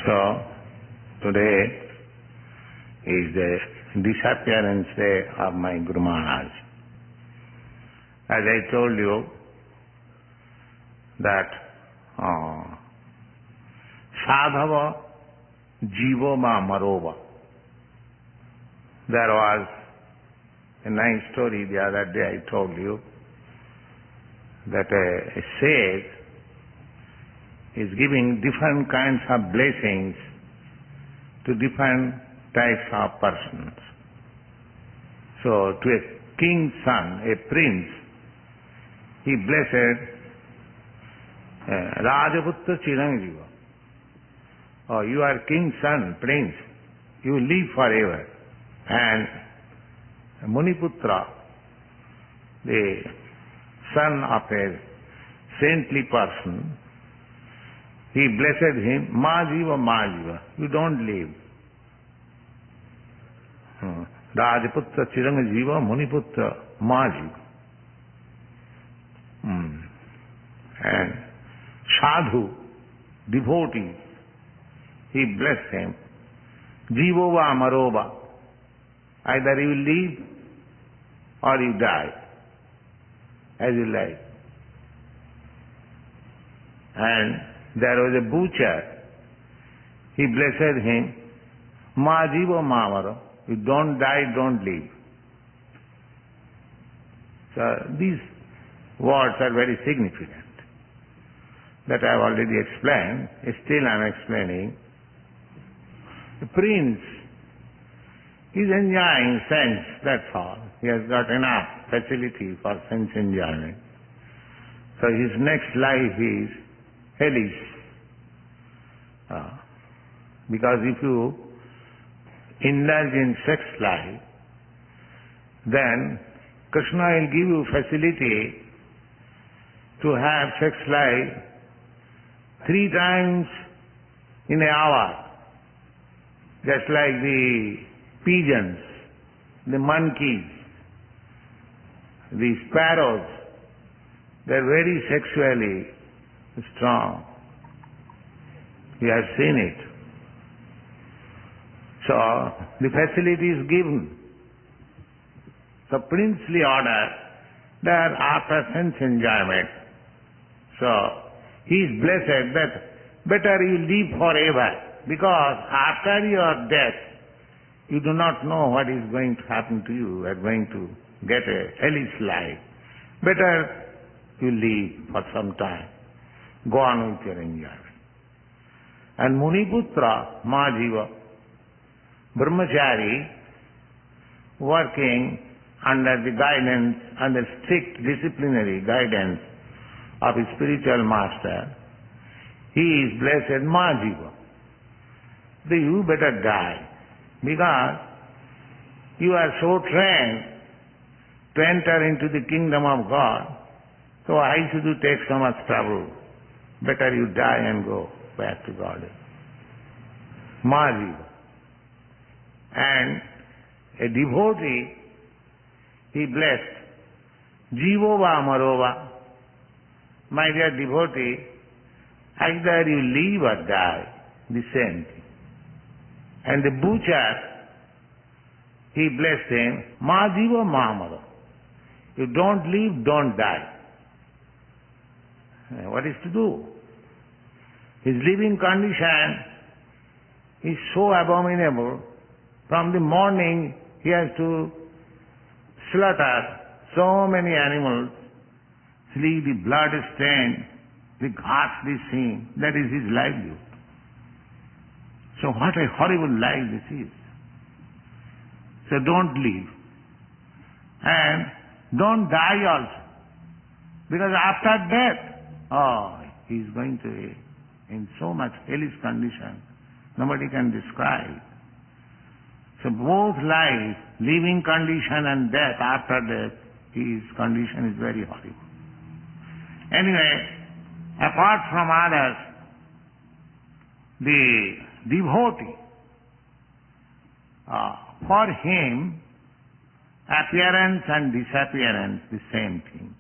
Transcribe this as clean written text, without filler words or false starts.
So, today is the disappearance day of my Guru Maharaj. As I told you that Sadhava Jivoma Marova. There was a nice story the other day I told you that a sage is giving different kinds of blessings to different types of persons. So to a king's son, a prince, he blessed Rajaputra Chiranjiva. Oh, you are king's son, prince, you live forever. And Muniputra, the son of a saintly person, he blessed him, Majiva, you don't live. Rajaputra Chiranjiva, Muniputra, Majiva. And Sadhu, devotee, he blessed him, Jivova Marova. Either you live or you die, as you like. And there was a butcher, he blessed him, Ma Jiva Ma Maro, you don't die, don't live. So these words are very significant. That I have already explained, still I am explaining. The prince is enjoying sense, that's all. He has got enough facility for sense enjoyment. So his next life is hellish. Because if you indulge in sex life, then Krishna will give you facility to have sex life 3 times in an hour, just like the pigeons, the monkeys, the sparrows, they are very sexually strong. You have seen it. So, the facility is given. So, princely order, they are after sense enjoyment. So, he is blessed that better you live forever, because after your death, you do not know what is going to happen to you. You are going to get a hellish life. Better you live for some time. Go on with your enjoyment. And Muniputra, Majiva, Brahmachari, working under the guidance, under strict disciplinary guidance of his spiritual master, he is blessed Majiva. You better die, because you are so trained to enter into the kingdom of God. So why should you take so much trouble? Better you die and go back to God. Majiva. And a devotee, he blessed Jivova Marova. My dear devotee, either you live or die, the same thing. And the butcher, he blessed him, Ma Jiva Ma Maro. You don't live, don't die. What is to do? His living condition is so abominable. From the morning he has to slaughter so many animals, see the blood stain, the ghastly scene. That is his livelihood. So what a horrible life this is. So don't live. And don't die also. Because after death, he is going to be in so much hellish condition, nobody can describe. So both life, living condition and death, after death, his condition is very horrible. Anyway, apart from others, the devotee, for him, appearance and disappearance, the same thing.